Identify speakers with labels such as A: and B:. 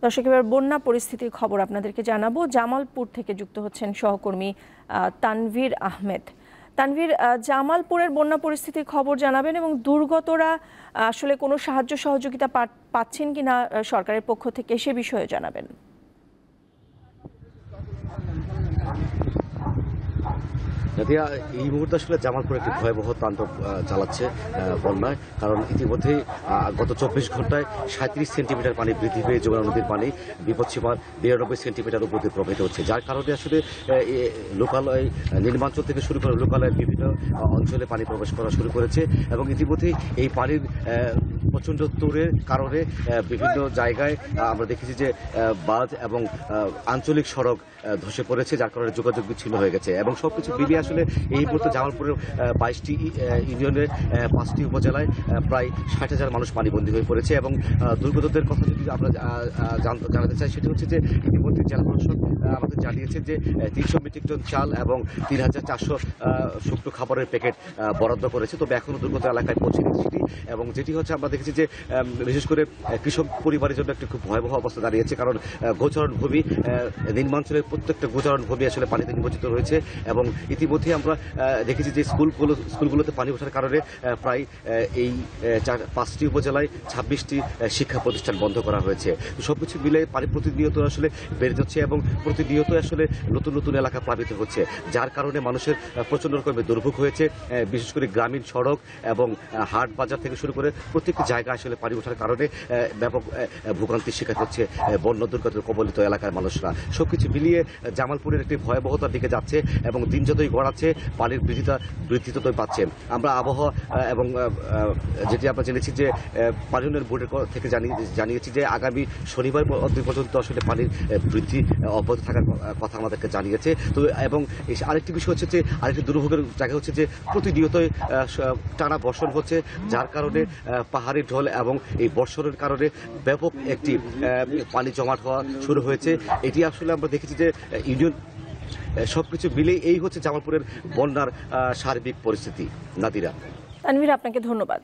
A: দর্শক, এবার বন্যা পরিস্থিতির খবর আপনাদেরকে জানাবো। জামালপুর থেকে যুক্ত হচ্ছেন সহকর্মী তানভীর আহমেদ। তানভীর, জামালপুরের বন্যা পরিস্থিতির খবর জানাবেন এবং দুর্গতরা আসলে কোনো সাহায্য সহযোগিতা পাচ্ছেন কিনা সরকারের পক্ষ থেকে সে বিষয়ে জানাবেন।
B: নাদিয়া, এই মুহূর্তে আসলে জামালপুর একটি ভয়াবহ তাণ্ডব চালাচ্ছে বন্যায়। কারণ ইতিমধ্যেই গত ২৪ ঘন্টায় ৩৭ সেন্টিমিটার পানি বৃদ্ধি পেয়ে যমুনা নদীর পানি বিপদসীমার ৯২ সেন্টিমিটার উপর দিয়ে প্রবাহিত হচ্ছে, যার কারণে আসলে লোকালয় নির্মাঞ্চল থেকে শুরু করে লোকালয়ের বিভিন্ন অঞ্চলে পানি প্রবেশ করা শুরু করেছে এবং ইতিমধ্যেই এই পানির প্রচণ্ড তোড়ের কারণে বিভিন্ন জায়গায় আমরা দেখেছি যে বাঁধ এবং আঞ্চলিক সড়ক ধসে পড়েছে, যার কারণে যোগাযোগ বিচ্ছিন্ন হয়ে গেছে। এবং সবকিছু মিলিয়ে আসলে এই মুহূর্তে জামালপুরের ২২টি ইউনিয়নের ৫টি উপজেলায় প্রায় ৬০,০০০ মানুষ পানিবন্দী হয়ে পড়েছে। এবং দুর্গতদের কথা যদি আমরা জানাতে চাই, সেটি হচ্ছে যে ইতিমধ্যে জেলা প্রশাসন আমাদের জানিয়েছে যে ৩০০ মেট্রিক টন চাল এবং ৩,৪০০ শুকনো খাবারের প্যাকেট বরাদ্দ করেছে, তবে এখনও দুর্গত এলাকায় পৌঁছেনি সেটি। এবং যেটি হচ্ছে আমরা দেখেছি যে বিশেষ করে কৃষক পরিবারের জন্য একটি খুব ভয়াবহ অবস্থা দাঁড়িয়েছে, কারণ গোচারণ ভূমি নির্মাঞ্চলের প্রত্যেকটা গোচারণ ভূমি আসলে পানিতে নিমজ্জিত রয়েছে। এবং ইতিমধ্যে আমরা দেখেছি যে স্কুলগুলোতে পানি ওঠার কারণে প্রায় এই ৫টি উপজেলায় ২৬টি শিক্ষা প্রতিষ্ঠান বন্ধ করা হয়েছে। সবকিছু মিলে পানি প্রতিনিয়ত আসলে বেড়ে যাচ্ছে এবং প্রতিনিয়ত আসলে নতুন নতুন এলাকা প্লাবিত হচ্ছে, যার কারণে মানুষের প্রচণ্ড রকমের দুর্ভোগ হয়েছে। বিশেষ করে গ্রামীণ সড়ক এবং হাট বাজার থেকে শুরু করে প্রত্যেকটি জায়গায় আসলে পানি ওঠার কারণে ব্যাপক ভোগান্তির শিকার হচ্ছে বন্যা দুর্গত কবলিত এলাকার মানুষরা। সবকিছু মিলিয়ে জামালপুরের একটি ভয়াবহতার দিকে যাচ্ছে এবং দিন যতই গড়াচ্ছে পানির বৃদ্ধি ততই পাচ্ছে। আমরা আবহাওয়া এবং যেটি আমরা জেনেছি যে পানি উন্নয়ন বোর্ডের থেকে জানিয়েছি যে আগামী শনিবার পর্যন্ত আসলে পানির বৃদ্ধি অব্যাহত থাকার কথা আমাদেরকে জানিয়েছে। তো এবং আরেকটি বিষয় হচ্ছে যে আরেকটি দুর্ভোগের জায়গা হচ্ছে যে প্রতিনিয়তই টানা বর্ষণ হচ্ছে, যার কারণে পাহাড়ি ঢল এবং এই বর্ষণের কারণে ব্যাপক একটি পানি জমাট হওয়া শুরু হয়েছে। এটি আসলে আমরা দেখেছি যে ইউনিয়ন সবকিছু মিলেই এই হচ্ছে জামালপুরের বন্যার সার্বিক পরিস্থিতি। নাদিরা,
A: তানভীর, আপনাকে ধন্যবাদ।